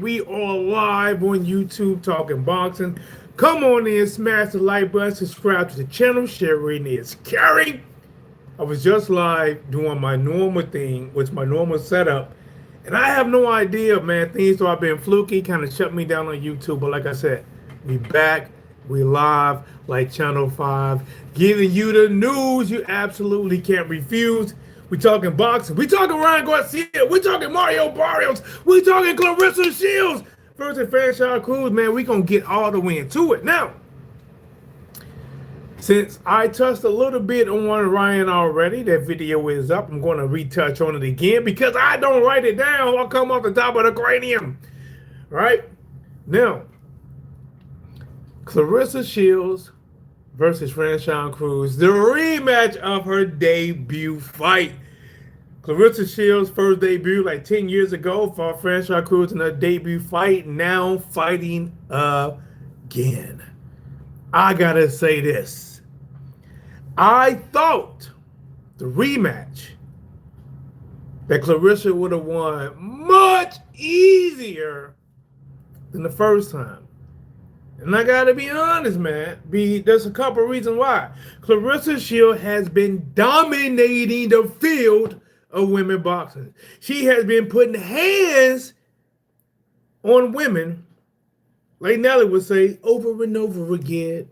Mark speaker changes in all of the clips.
Speaker 1: We are live on YouTube talking boxing. Come on in, smash the like button, subscribe to the channel, share rating is carry. I was just live doing my normal thing, which my normal setup, and I have no idea, man. Things have been fluky, kind of shut me down on YouTube. But like I said, we back, we live like Channel 5, giving you the news you absolutely can't refuse. We talking boxing. We talking Ryan Garcia. We talking Mario Barrios. We talking Clarissa Shields versus Shakur. Man, we gonna get all the way into it now. Since I touched a little bit on Ryan already, that video is up. I'm going to retouch on it again because I don't write it down. I'll come off the top of the cranium. Right? Now, Clarissa Shields versus Shakur, the rematch of her debut fight. Clarissa Shields' first debut like 10 years ago for Shakur in her debut fight, now fighting again. I gotta say this. I thought the rematch that Clarissa would have won much easier than the first time. And I gotta be honest, man. There's a couple of reasons why. Clarissa Shields has been dominating the field of women boxing. She has been putting hands on women, like Nelly would say, over and over again.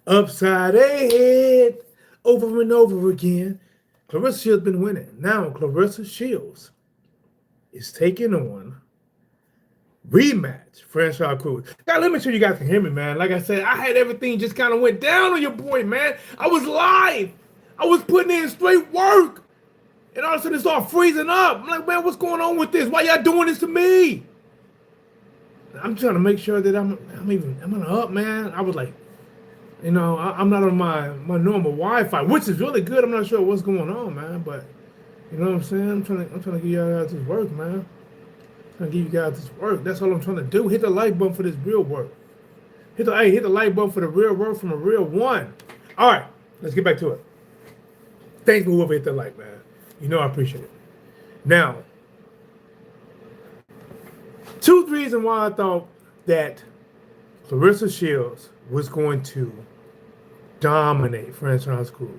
Speaker 1: Upside head, over and over again. Clarissa Shields been winning. Now Clarissa Shields is taking on rematch Shakur. Now let me sure you guys can hear me, man. Like I said, I had everything just kind of went down on your boy, man. I was live. I was putting in straight work. And all of a sudden it started freezing up. I'm like, man, what's going on with this? Why y'all doing this to me? I'm trying to make sure that I'm on the up, man. I was like, you know, I'm not on my normal Wi-Fi, which is really good. I'm not sure what's going on, man. But you know what I'm saying? I'm trying to give y'all guys this work, man. I'm trying to give you guys this work. That's all I'm trying to do. Hit the like button for this real work. Hit the like button for the real work from a real one. All right, let's get back to it. Thanks for whoever hit the like, man. You know I appreciate it. Now, two reasons why I thought that Clarissa Shields was going to dominate Shakur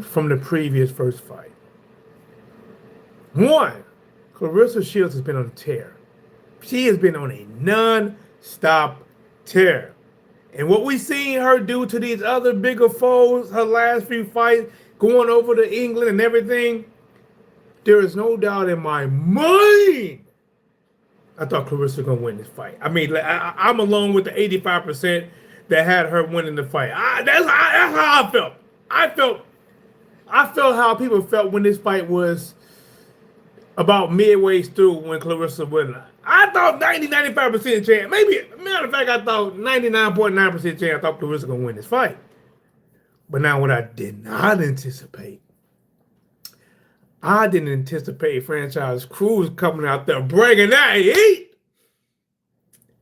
Speaker 1: from the previous first fight. One, Clarissa Shields has been on a tear. She has been on a non-stop tear. And what we seen her do to these other bigger foes, her last few fights, going over to England and everything, there is no doubt in my mind I thought Clarissa was going to win this fight. I mean, I'm along with the 85% that had her winning the fight. That's how I felt. I felt how people felt when this fight was about midway through when Clarissa won. I thought 95% chance. Maybe, matter of fact, I thought 99.9% chance I thought Clarissa was going to win this fight. But now what I did not anticipate, I didn't anticipate Franchise Cruz coming out there bragging that heat.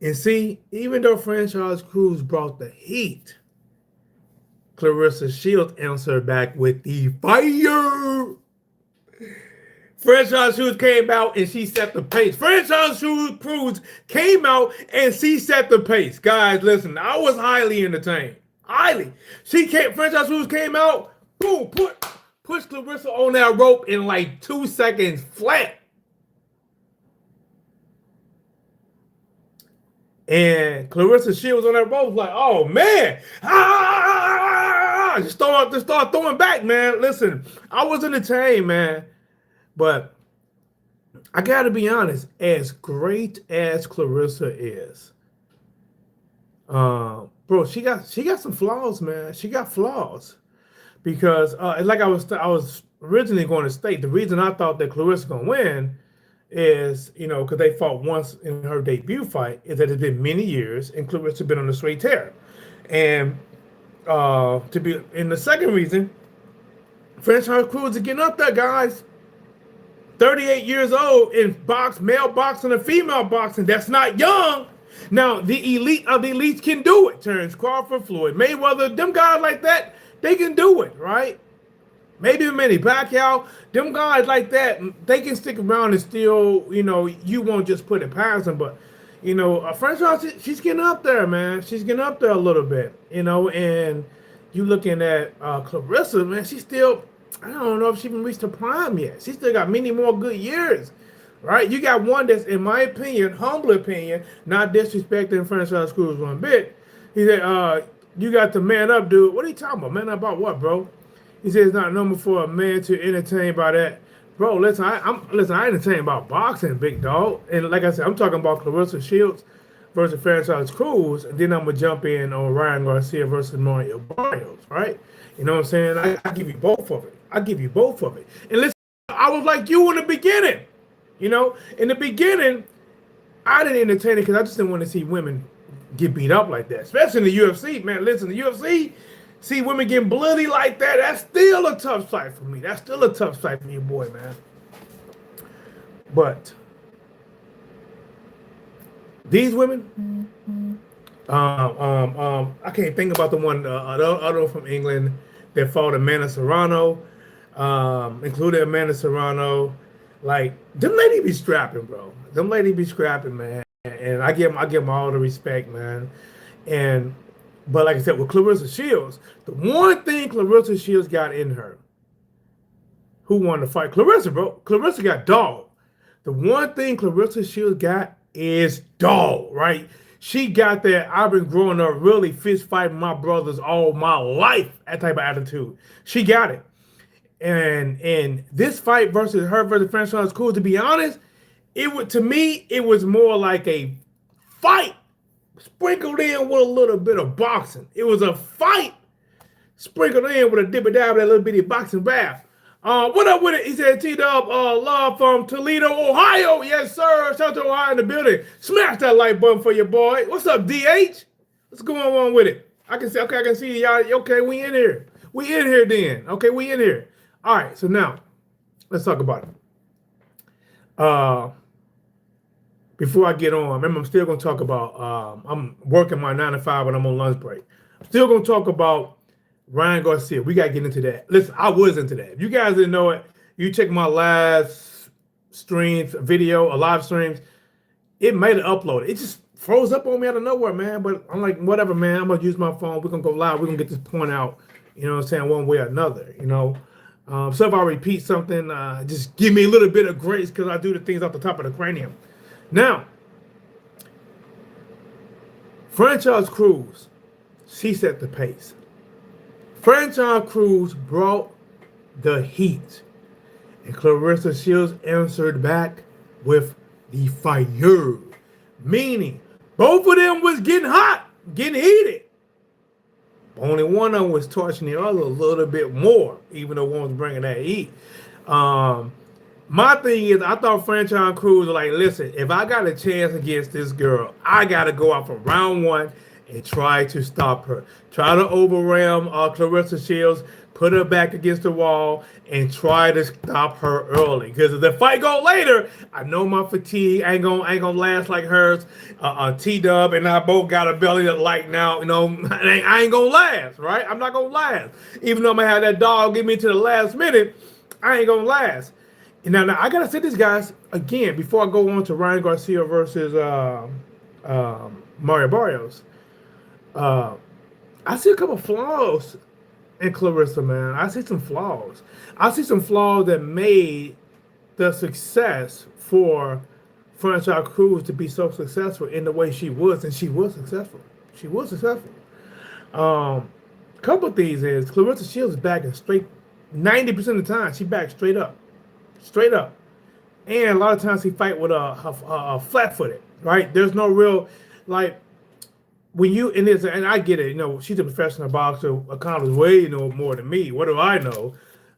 Speaker 1: And see, even though Franchise Cruz brought the heat, Clarissa Shields answered back with the fire. Franchise Cruz came out and she set the pace. Franchise Cruz came out and she set the pace. Guys, listen, I was highly entertained. Highly. Franchise Cruz came out, boom, pushed Clarissa on that rope in like 2 seconds flat. And Clarissa Shields on that rope was like, oh man. Just start throwing back, man. Listen, I was entertained, man. But I gotta be honest, as great as Clarissa is, bro, she got some flaws, man. She got flaws. Because like I was originally going to state, the reason I thought that Clarissa gonna win is, you know, because they fought once in her debut fight, is that it's been many years and Clarissa been on a straight tear. And the second reason, Franchise Cruz is getting up there, guys. 38 years old in male boxing and female boxing. That's not young. Now, the elite of the elites can do it. Terrence Crawford, Floyd Mayweather, them guys like that, they can do it, right? maybe Manny Pacquiao. Them guys like that, they can stick around and still, you won't just put it past them. But, Franchise, she's getting up there, man. She's getting up there a little bit, and you looking at Clarissa, man, she's still, I don't know if she even reached her prime yet. She still got many more good years, right? You got one that's, in my opinion, humble opinion, not disrespecting Franchise Cruz one bit. He said, you got to man up, dude. What are you talking about? Man up about what, bro? He said it's not normal for a man to entertain by that. Bro, listen, I entertain about boxing, big dog. And like I said, I'm talking about Clarissa Shields versus Franchise Cruz, and then I'm gonna jump in on Ryan Garcia versus Mario Barrios, right? You know what I'm saying? I give you both of it. I give you both of it. And listen, I was like you in the beginning. In the beginning, I didn't entertain it because I just didn't want to see women get beat up like that, especially in the UFC, man. Listen, the UFC, see women getting bloody like that, that's still a tough sight for me. That's still a tough sight for you, boy, man. But these women, I can't think about the other one from England that fought Amanda Serrano, including Amanda Serrano. Like, them ladies be scrapping, bro. Them ladies be scrapping, man. And I give them all the respect, man. But like I said, with Clarissa Shields, the one thing Clarissa Shields got in her, who won the fight? Clarissa, bro. Clarissa got dog. The one thing Clarissa Shields got is dog, right? She got that, I've been growing up really fist fighting my brothers all my life, that type of attitude. She got it. And this fight versus Franchise Cruz, to be honest, to me, it was more like a fight sprinkled in with a little bit of boxing. It was a fight sprinkled in with a dibba-dab, that little bitty boxing bath. What up with it? He said, T-Dub, love from Toledo, Ohio. Yes, sir. Shout out to Ohio in the building. Smash that like button for your boy. What's up, DH? What's going on with it? I can see y'all. Okay, we in here. We in here then. Okay, we in here. All right, so now, let's talk about it. Before I get on, remember, I'm still going to talk about, I'm working my 9 to 5 when I'm on lunch break. I'm still going to talk about Ryan Garcia. We got to get into that. Listen, I was into that. If you guys didn't know it, you check my last streams, video, or live streams, it made it upload. It just froze up on me out of nowhere, man. But I'm like, whatever, man. I'm going to use my phone. We're going to go live. We're going to get this point out, you know what I'm saying, one way or another, So if I repeat something, just give me a little bit of grace because I do the things off the top of the cranium. Now, Franchise Cruz, she set the pace. Franchise Cruz brought the heat. And Clarissa Shields answered back with the fire. Meaning, both of them was getting hot, getting heated. Only one of them was torching the other a little bit more, even though one was bringing that heat. My thing is, I thought Franchise Cruz was like, listen, if I got a chance against this girl, I got to go out from round one and try to stop her. Try to overwhelm Clarissa Shields, put her back against the wall, and try to stop her early. Because if the fight go later, I know my fatigue ain't gonna last like hers. T-Dub and I both got a belly that like now, I ain't gonna last, right? I'm not gonna last. Even though I'm gonna have that dog get me to the last minute, I ain't gonna last. Now I gotta say this, guys, again, before I go on to Ryan Garcia versus Mario Barrios. I see a couple flaws in Clarissa, man. I see some flaws. I see some flaws that made the success for Franchise Cruz to be so successful in the way she was, and she was successful. She was successful. Couple things is Clarissa Shields is backing straight 90% of the time. She backs straight up. Straight up. And a lot of times he fight with a flat-footed, right? There's no real, like, when you, and I get it, she's a professional boxer, accomplished way more than me. What do I know?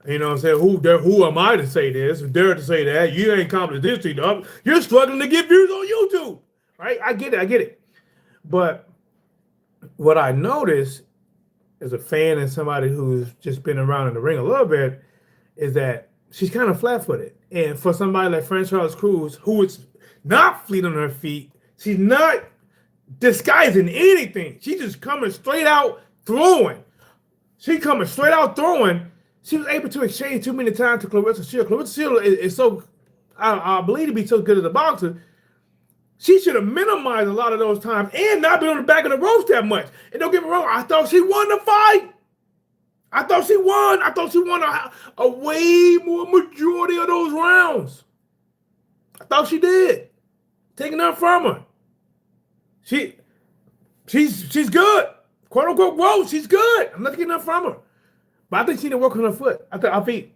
Speaker 1: You know what I'm saying? Who am I to say this? Dare to say that? You ain't accomplished this, T-Dub. You're struggling to get views on YouTube, right? I get it. But what I noticed as a fan and somebody who's just been around in the ring a little bit is that she's kind of flat-footed. And for somebody like Franchise Cruz, who is not fleet on her feet, she's not disguising anything. She's just coming straight out throwing. She coming straight out throwing. She was able to exchange too many times to Clarissa Shields. Clarissa Shields is so, I believe, to be so good as a boxer. She should have minimized a lot of those times and not been on the back of the ropes that much. And don't get me wrong, I thought she won the fight. I thought she won. I thought she won a way more majority of those rounds. I thought she did. Taking up from her. She's good. Quote unquote growth. She's good. I'm not taking up from her. But I think she need to work on her foot. I think her feet.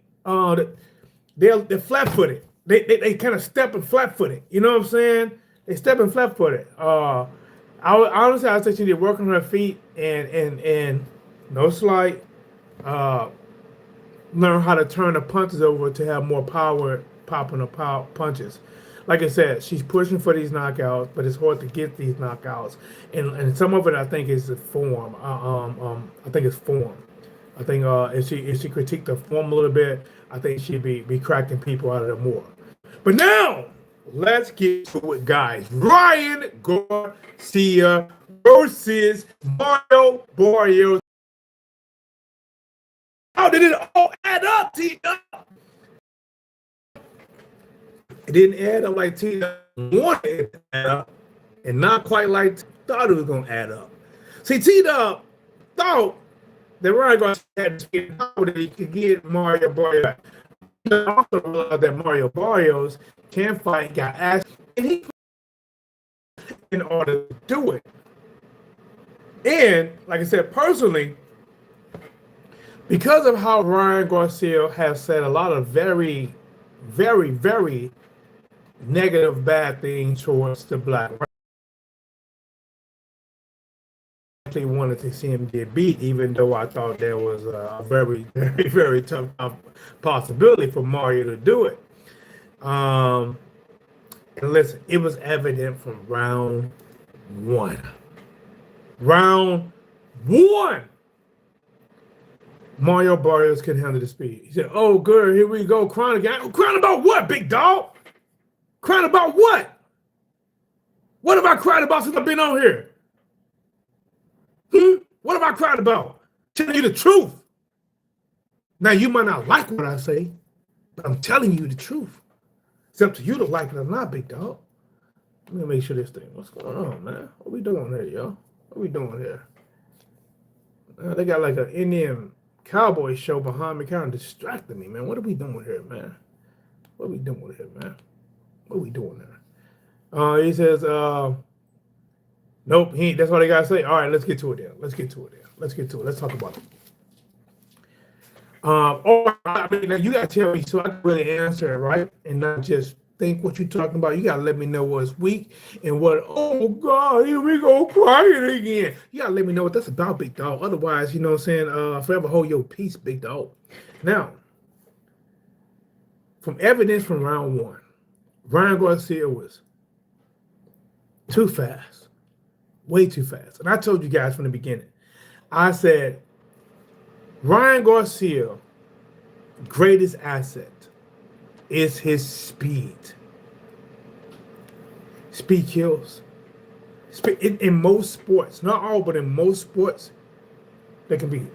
Speaker 1: They're flat footed. They kind of step and flat footed. You know what I'm saying? They step and flat footed. Honestly, I think she need to work on her feet and no slight. Learn how to turn the punches over to have more power popping the punches. Like I said, she's pushing for these knockouts, but it's hard to get these knockouts. And some of it, I think, is the form. I think it's form. I think if she critique the form a little bit, I think she'd be cracking people out of it more. But now, let's get to it, guys. Ryan Garcia versus Mario Barrios. How did it all add up, T-Dub? It didn't add up like T-Dub wanted it to add up, and not quite like thought it was going to add up. See, T-Dub thought that Ryan Garcia had the power that he could get Mario Barrios. He also realized that Mario Barrios can fight, got asked, and he in order to do it. And, like I said, personally, because of how Ryan Garcia has said a lot of very, very, very negative, bad things towards the black race, I actually wanted to see him get beat, even though I thought there was a very, very, very tough possibility for Mario to do it. And listen, it was evident from round one. Round one. Mario Barrios can handle the speed. He said, oh, good, here we go, crying again. Crying about what, big dog? Crying about what? What have I cried about since I've been on here? What have I cried about? Telling you the truth. Now, you might not like what I say, but I'm telling you the truth. It's up to you to like it or not, big dog. Let me make sure this thing. What's going on, man? What we doing here, yo? What we doing here? They got like an Indian cowboy show behind me, kind of distracting me, man. What are we doing here, man? What are we doing here, man? What are we doing there? He says, nope, that's all they gotta say. All right, let's get to it then. Let's get to it. Let's talk about it. I mean, now you gotta tell me so I can really answer it, right? And not just think what you're talking about. You gotta let me know what's weak and what, oh God, here we go crying again. You gotta let me know what that's about, big dog. Otherwise, you know what I'm saying, forever hold your peace, big dog. Now, from evidence from round one, Ryan Garcia was too fast, way too fast. And I told you guys from the beginning, I said, Ryan Garcia, greatest asset is his speed. Speed kills. In most sports, not all, but in most sports, there can be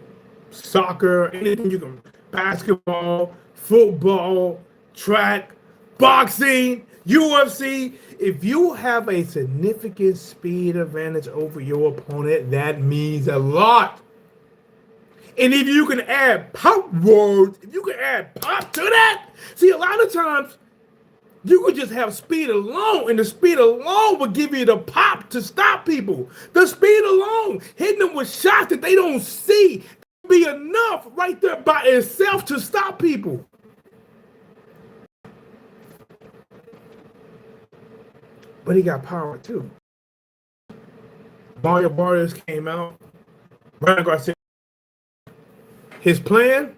Speaker 1: soccer, anything you can, basketball, football, track, boxing, UFC. If you have a significant speed advantage over your opponent, that means a lot. And if you can add pop words, if you can add pop to that, see, a lot of times you could just have speed alone, and the speed alone will give you the pop to stop people. The speed alone, hitting them with shots that they don't see, be enough right there by itself to stop people. But he got power too. Mario Barrios came out. Ryan Garcia. His plan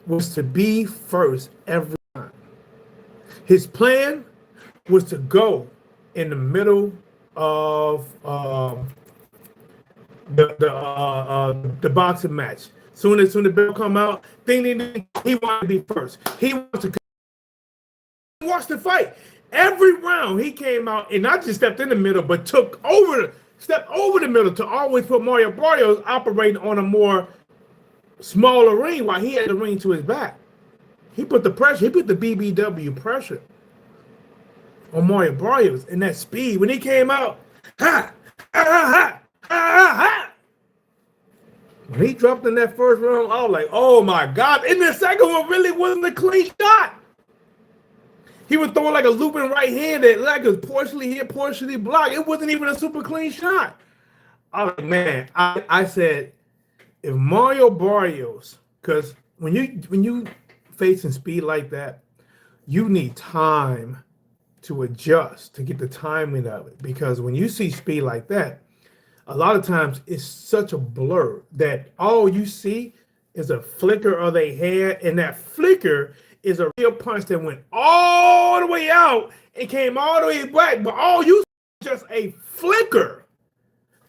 Speaker 1: was to be first every time. His plan was to go in the middle of the boxing match. Soon as the bell come out, he wanted to be first. He wants to watch the fight. Every round he came out and not just stepped in the middle, but stepped over the middle to always put Mario Barrios operating on a more smaller ring while he had the ring to his back. He put the pressure, he put the BBW pressure on Mario Barrios in that speed. When he came out, ha, ha, ha, ha, ha, ha. When he dropped in that first round, I was like, oh my God. And the second one really wasn't a clean shot. He was throwing like a looping right hand that like it was partially hit, partially blocked. It wasn't even a super clean shot. I was like, man, I said, if Mario Barrios, because when you facing speed like that, you need time to adjust to get the timing of it. Because when you see speed like that, a lot of times it's such a blur that all you see is a flicker of their hair, and that flicker is a real punch that went all the way out and came all the way back, but all you see is just a flicker.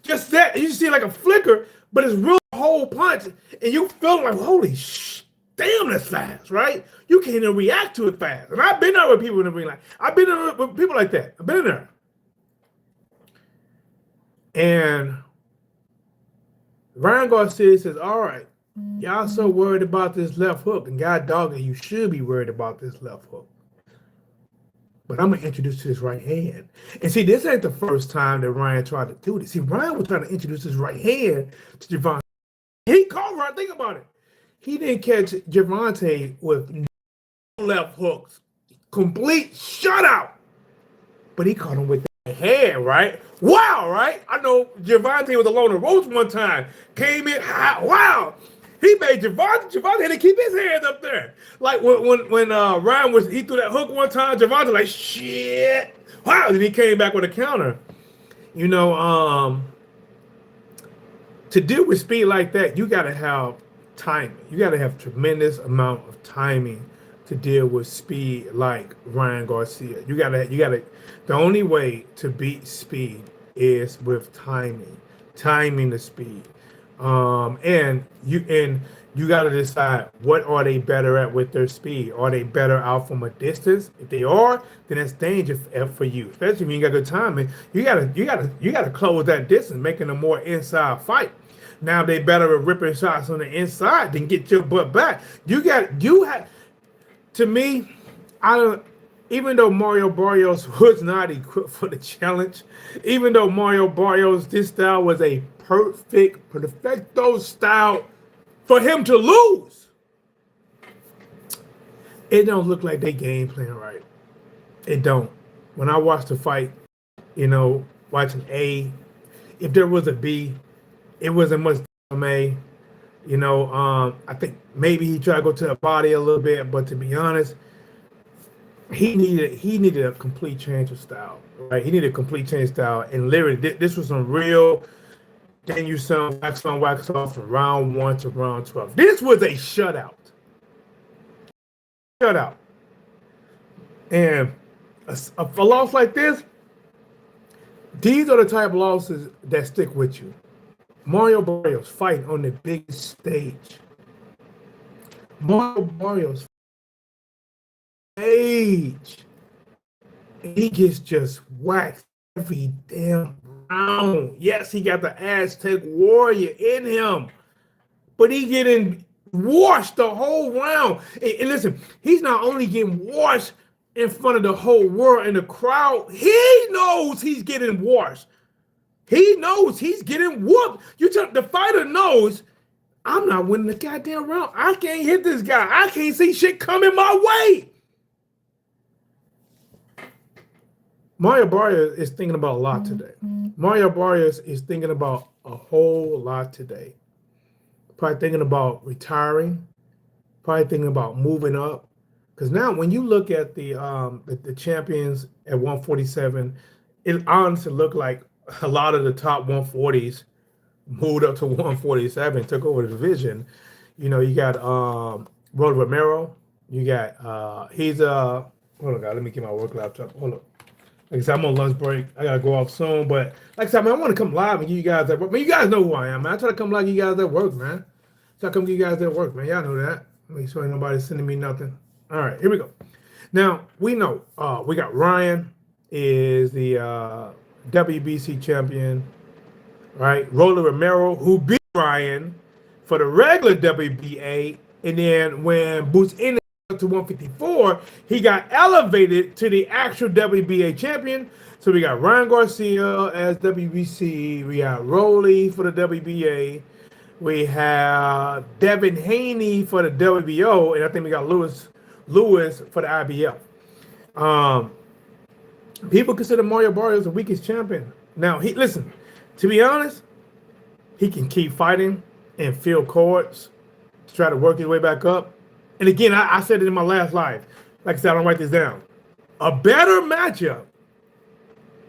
Speaker 1: Just that, you see like a flicker, but it's real whole punch, and you feel like, holy damn, that's fast, right? You can't even react to it fast. And I've been there with people in the ring, like I've been there with people like that. I've been in there. And Ryan Garcia says, all right, y'all so worried about this left hook, and God dog, you should be worried about this left hook. But I'm going to introduce his right hand. And see, this ain't the first time that Ryan tried to do this. See, Ryan was trying to introduce his right hand to Javante. He caught Ryan. Think about it. He didn't catch Javante with no left hooks. Complete shutout. But he caught him with that hand, right? Wow, right? I know Javante was alone the ropes one time. Came in hot. Wow. He made Javante had to keep his hands up there. Like when Ryan he threw that hook one time, Javante like, shit. Wow. Then he came back with a counter. You know, to deal with speed like that, you got to have timing. You got to have tremendous amount of timing to deal with speed like Ryan Garcia. You gotta, the only way to beat speed is with timing the speed. And you got to decide, what are they better at with their speed? Are they better out from a distance? If they are, then that's danger for you. Especially when you got good timing, you gotta close that distance, making a more inside fight. Now they better at ripping shots on the inside than get your butt back. To me, even though Mario Barrios was not equipped for the challenge, even though Mario Barrios, this style was a perfecto style for him to lose, it don't look like they game plan right. It don't. When I watched the fight, watching A, if there was a B, it wasn't much A. I think maybe he tried to go to the body a little bit, but to be honest, he needed a complete change of style, right? He needed a complete change of style, and literally, this was some real Danielson wax on, wax off from round 1 to round 12. This was a shutout. And a loss like this, these are the type of losses that stick with you. Mario Barrios fighting on the biggest stage. Mario Barrios stage. He gets just waxed every damn round. Yes, he got the Aztec Warrior in him, but he getting washed the whole round. And listen, he's not only getting washed in front of the whole world and the crowd, he knows he's getting washed. He knows he's getting whooped. The fighter knows, I'm not winning the goddamn round. I can't hit this guy. I can't see shit coming my way. Mario Barrios is thinking about a lot today. Mario Barrios is thinking about a whole lot today. Probably thinking about retiring. Probably thinking about moving up. Because now when you look at the champions at 147, it honestly looked like a lot of the top 140s moved up to 147, took over the division. You got Rolly Romero. You got hold on, guys, let me get my work laptop. Hold up. Like I said, I'm on lunch break. I gotta go off soon. But like I said, man, I want to come live and give you guys that work. Man, you guys know who I am, man. I try to come live and give you guys that work, man. Try to come give you guys that work, man. Y'all know that. Make sure ain't nobody sending me nothing. All right, here we go. Now we know we got Ryan is the WBC champion, right? Rolly Romero, who beat Ryan for the regular WBA, and then when Boots ended up to 154, he got elevated to the actual WBA champion. So we got Ryan Garcia as WBC, we got Rolly for the WBA, we have Devin Haney for the WBO, and I think we got Lewis for the IBF. People consider Mario Barrios the weakest champion. Now, listen, to be honest, he can keep fighting and fill cards to try to work his way back up. And again, I said it in my last live. Like I said, I don't write this down. A better matchup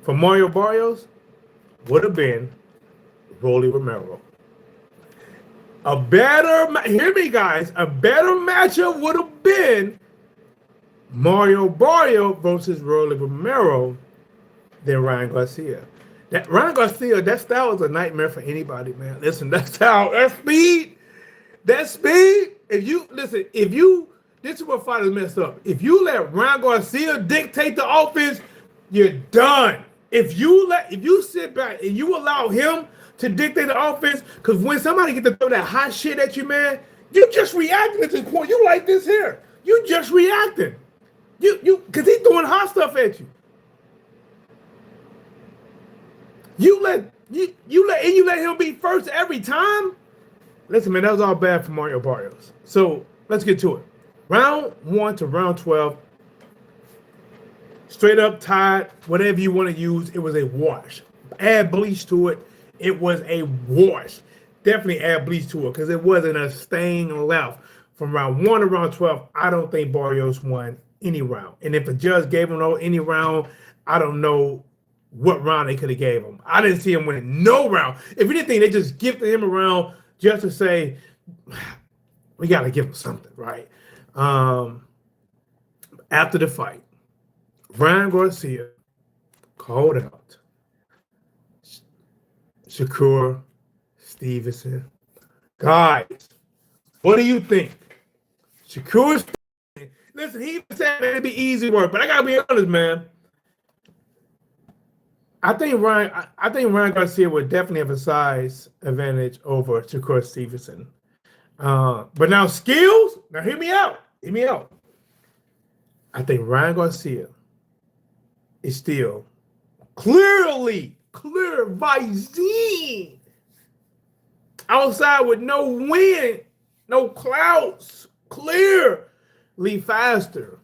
Speaker 1: for Mario Barrios would have been Rolly Romero. Hear me guys, a better matchup would have been Mario Barrios versus Rolly Romero than Ryan Garcia. Ryan Garcia, that style is a nightmare for anybody, man. Listen, that speed. This is what fighters mess up. If you let Ryan Garcia dictate the offense, you're done. If you sit back and you allow him to dictate the offense, because when somebody get to throw that hot shit at you, man, you just reacting at this point. You like this here. You just reacting. Because he's doing hot stuff at you. You let him be first every time. Listen, man, that was all bad for Mario Barrios. So let's get to it. Round 1 to round 12. Straight up tied, whatever you want to use, it was a wash. Add bleach to it, it was a wash. Definitely add bleach to it because it wasn't a stain left. From round 1 to round 12, I don't think Barrios won any round. And if the judge gave him any round, I don't know what round they could have gave him. I didn't see him winning no round. If anything, they just gifted him a round just to say, we got to give him something, right? After the fight, Ryan Garcia called out Shakur Stevenson. Guys, what do you think? Shakur Stevenson, listen, he said it'd be easy work, but I gotta be honest, man. I think Ryan Garcia would definitely have a size advantage over Shakur Stevenson. But now skills, now hear me out. I think Ryan Garcia is still clear visine outside with no wind, no clouds, clearly faster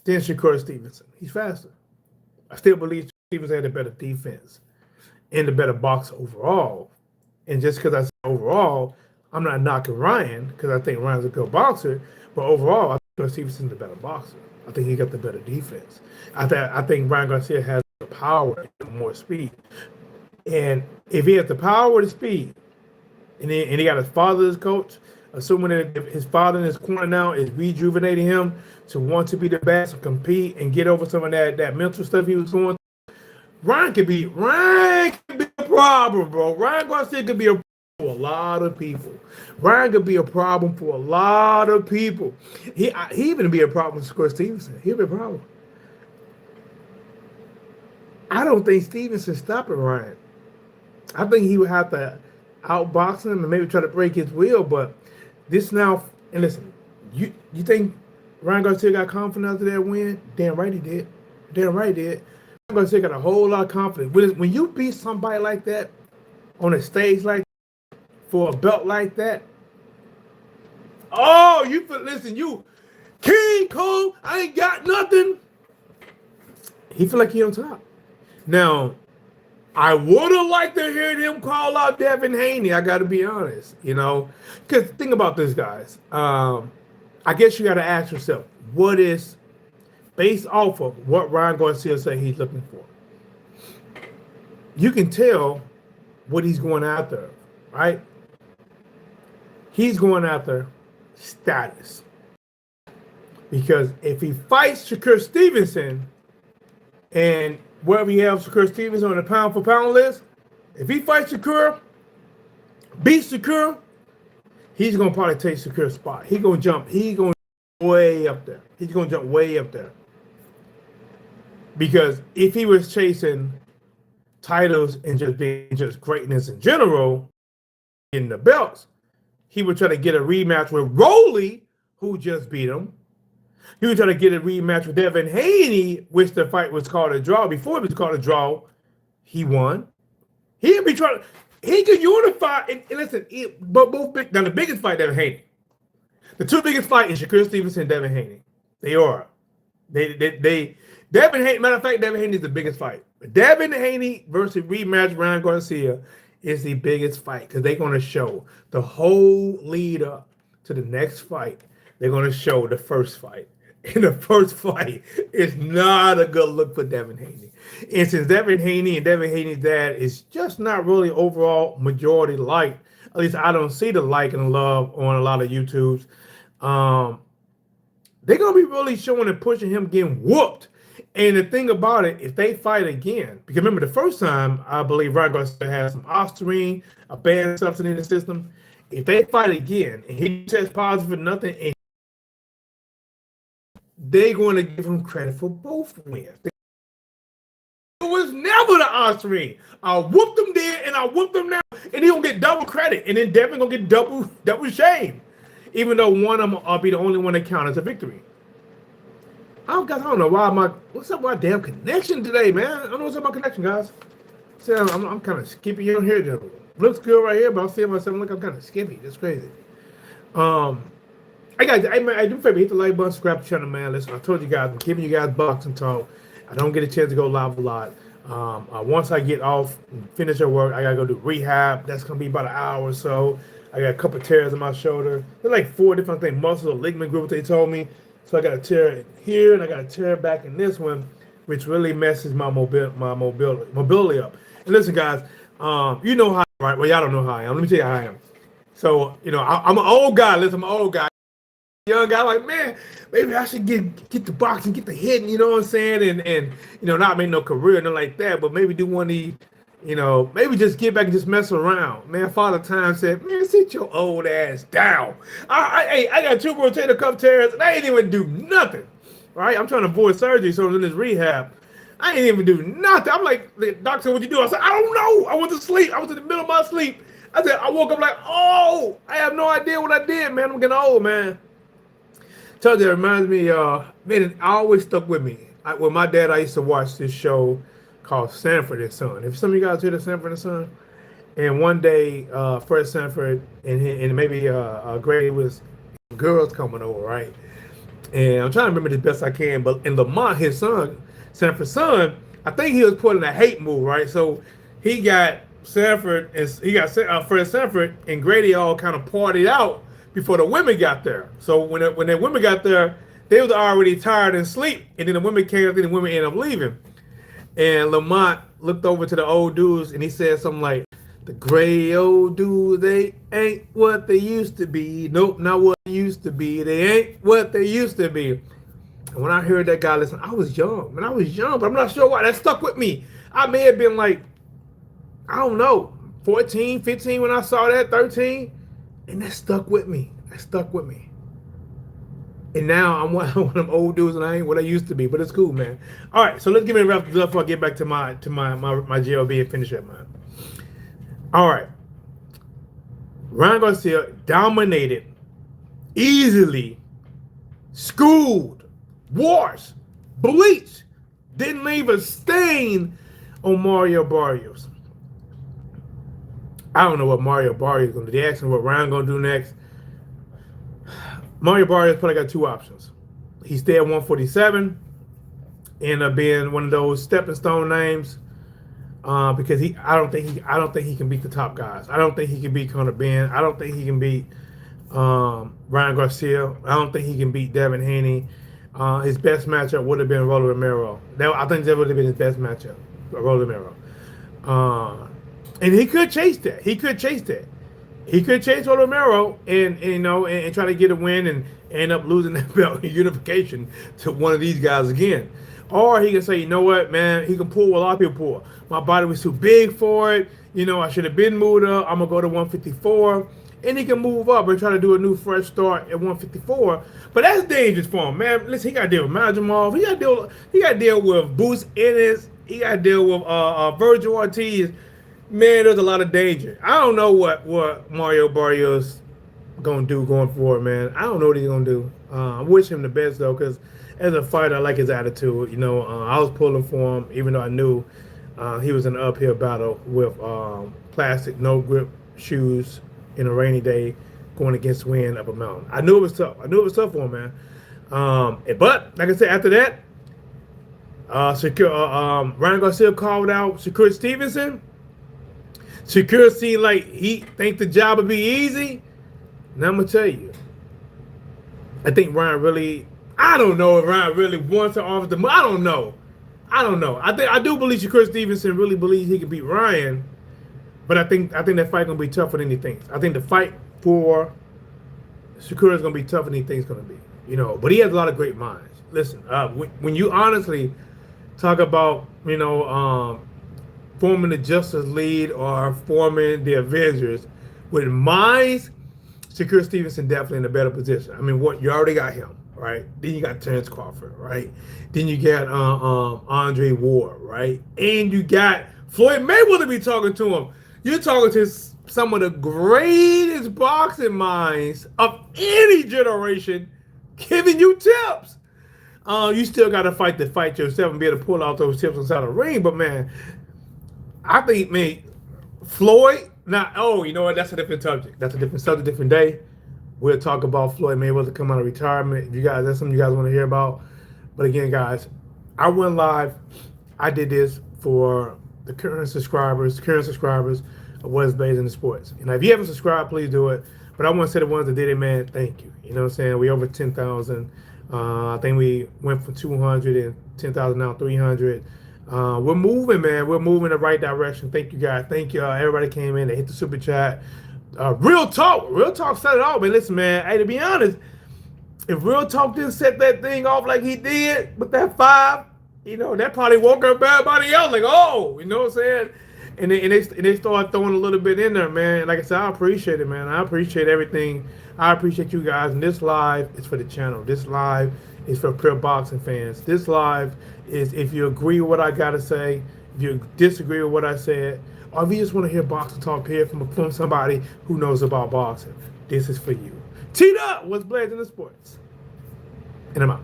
Speaker 1: than Shakur Stevenson. He's faster. I still believe Stevenson had a better defense and a better boxer overall. And just because I say overall, I'm not knocking Ryan because I think Ryan's a good boxer. But overall, I think Stevenson's a better boxer. I think he got the better defense. I think Ryan Garcia has the power and more speed. And if he has the power or the speed, and he got his father as coach, assuming that his father in his corner now is rejuvenating him to want to be the best, to compete, and get over some of that mental stuff he was going through, Ryan could be a problem, bro. Ryan Garcia could be a problem for a lot of people. Ryan could be a problem for a lot of people. He even be a problem for Shakur Stevenson. He'll be a problem. I don't think Stevenson stopping Ryan. I think he would have to outbox him and maybe try to break his will. But this now, and listen, you think Ryan Garcia got confidence after that win? Damn right he did. Ryan Garcia got a whole lot of confidence. When you beat somebody like that on a stage like that, for a belt like that, oh, you King Kong, I ain't got nothing. He feel like he on top. Now, I would have liked to hear him call out Devin Haney. I got to be honest, because think about this, guys. I guess you got to ask yourself, what is based off of what Ryan Garcia said he's looking for? You can tell what he's going after, right? He's going after status. Because if he fights Shakur Stevenson, and wherever you have Shakur Stevenson on the pound for pound list, if he fights Shakur, beats Shakur, he's gonna probably take Shakur's spot. He's gonna jump way up there. Because if he was chasing titles and just being just greatness in general, in the belts, he would try to get a rematch with Rolly, who just beat him. He would try to get a rematch with Devin Haney, which the fight was called a draw. Before it was called a draw, he won. He'd be trying. He could unify. And listen, but both big. Now the biggest fight, Devin Haney. The two biggest fight is Shakur Stevenson and Devin Haney. They are. They. Devin Haney. Matter of fact, Devin Haney is the biggest fight. Devin Haney versus rematch Ryan Garcia is the biggest fight because they're going to show the whole lead up to the next fight. They're going to show the first fight. And the first fight is not a good look for Devin Haney. And since Devin Haney and Devin Haney's dad is just not really overall majority liked, at least I don't see the like and love on a lot of YouTubes, they're going to be really showing and pushing him getting whooped. And the thing about it, if they fight again, because remember the first time, I believe Ryan Garcia had some ostarine, a bad substance in the system. If they fight again and he tests positive for nothing, and they're going to give him credit for both wins. It was never the ostarine. I whooped him there and I whooped him now, and he gonna get double credit, and then Devin gonna get double shame, even though one of them will be the only one that counts as a victory. I don't know why what's up with my damn connection today, man? I don't know what's up with my connection, guys. See, I'm kind of skippy on here. Though. Looks good right here, but I'm seeing myself look. I'm kind of skippy. That's crazy. I do favor, hit the like button, subscribe to the channel, man. Listen, I told you guys, I'm keeping you guys boxing talk. I don't get a chance to go live a lot. Once I get off and finish at work, I gotta go do rehab. That's gonna be about an hour or so. I got a couple tears in my shoulder. There's like 4 different things, muscle or ligament group, they told me. So I got a tear here and I got a tear back in this one, which really messes my mobility up. And listen, guys, you know how, right? Well, y'all don't know how I am. Let me tell you how I am. So, you know, I'm an old guy. Listen, I'm an old guy. Young guy, like, man, maybe I should get the boxing, get the hitting, you know what I'm saying? And you know, not make no career, nothing like that, but maybe do one of these, you know, maybe just get back and just mess around. Man, Father Time said, man, sit your old ass down. I got 2 rotator cuff tears, and I ain't even do nothing. Right? I'm trying to avoid surgery, so I was in this rehab. I ain't even do nothing. I'm like, the doctor, what'd you do? I said, I don't know. I went to sleep. I was in the middle of my sleep. I said, I woke up like, oh, I have no idea what I did, man. I'm getting old, man. Told you, it reminds me, man, it always stuck with me. With my dad, I used to watch this show called Sanford and Son. If some of you guys hear the Sanford and Son, and one day, Fred Sanford and maybe Grady was girls coming over, right? And I'm trying to remember this best I can, but in Lamont, his son, Sanford's son, I think he was putting a hate move, right? So he got Sanford and he got Fred Sanford and Grady all kind of partied out before the women got there. So when the women got there, they was already tired and asleep. And then the women came, and the women ended up leaving. And Lamont looked over to the old dudes and he said something like, the gray old dudes, they ain't what they used to be. Nope, not what they used to be. They ain't what they used to be. And when I heard that guy listen, I was young. Man, I was young, but I'm not sure why. That stuck with me. I may have been like, I don't know, 14, 15 when I saw that, 13. And that stuck with me. That stuck with me. And now I'm one of them old dudes, and I ain't what I used to be. But it's cool, man. All right, so let's give me a wrap this up before I get back to my JLB and finish up, man. All right. Ryan Garcia dominated, easily, schooled, washed, bleached, didn't leave a stain on Mario Barrios. I don't know what Mario Barrios is going to do. They asked him what Ryan going to do next. Mario Barrios probably got 2 options. He stay at 147, end up being one of those stepping stone names, because I don't think he can beat the top guys. I don't think he can beat Conor Ben. I don't think he can beat Ryan Garcia. I don't think he can beat Devin Haney. His best matchup would have been Rolly Romero. I think that would have been his best matchup, Rolly Romero. And he could chase that. He could chase Rolly Romero and try to get a win and end up losing that belt in unification to one of these guys again. Or he can say, you know what, man, he can pull what a lot of people pull. My body was too big for it. You know, I should have been moved up. I'm going to go to 154. And he can move up and try to do a new fresh start at 154. But that's dangerous for him, man. Listen, he got to deal with Majimov. He got to deal with Boost Ennis. He got to deal with Virgil Ortiz. Man, there's a lot of danger. I don't know what Mario Barrios gonna do going forward, man. I don't know what he's gonna do. I wish him the best though, because as a fighter, I like his attitude. I was pulling for him, even though I knew he was in an uphill battle with plastic, no grip shoes in a rainy day, going against the wind up a mountain. I knew it was tough. I knew it was tough for him, man. But like I said, after that, Ryan Garcia called out Shakur Stevenson. Shakur seemed like he think the job would be easy. Now I'm gonna tell you, I think Ryan really. I don't know if Ryan really wants to offer the. I don't know. I do believe Shakur Stevenson really believes he could beat Ryan, but I think that fight gonna be tougher than he thinks. I think the fight for Shakur is gonna be tougher than he thinks it's gonna be. But he has a lot of great minds. Listen, when you honestly talk about forming the Justice League or forming the Avengers, with minds, Shakur Stevenson definitely in a better position. I mean, you already got him, right? Then you got Terrence Crawford, right? Then you got Andre Ward, right? And you got Floyd Mayweather be talking to him. You're talking to some of the greatest boxing minds of any generation, giving you tips. You still got to fight yourself and be able to pull out those tips inside the ring. But man, I think, man, Floyd. You know what? That's a different subject. That's a different subject, different day. We'll talk about Floyd Mayweather come out of retirement. That's something you guys want to hear about. But again, guys, I went live. I did this for the current subscribers of Whatsblazing the Sports. And if you haven't subscribed, please do it. But I want to say the ones that did it, man, thank you. You know what I'm saying? We over 10,000. I think we went from 200 and 10,000 now 300. We're moving, man. We're moving in the right direction. Thank you, guys. Thank you. Everybody came in. They hit the super chat. Real talk set it off, man. Listen, man. Hey, to be honest, if Real Talk didn't set that thing off like he did with that 5, that probably woke up everybody else like, oh, you know what I'm saying? And they started throwing a little bit in there, man. Like I said, I appreciate it, man. I appreciate everything. I appreciate you guys. And this live is for the channel. This live is for pure boxing fans. This live is if you agree with what I got to say, if you disagree with what I said, or if you just want to hear boxing talk here from somebody who knows about boxing, this is for you. T-Dub, Whatsblazing the Sports. And I'm out.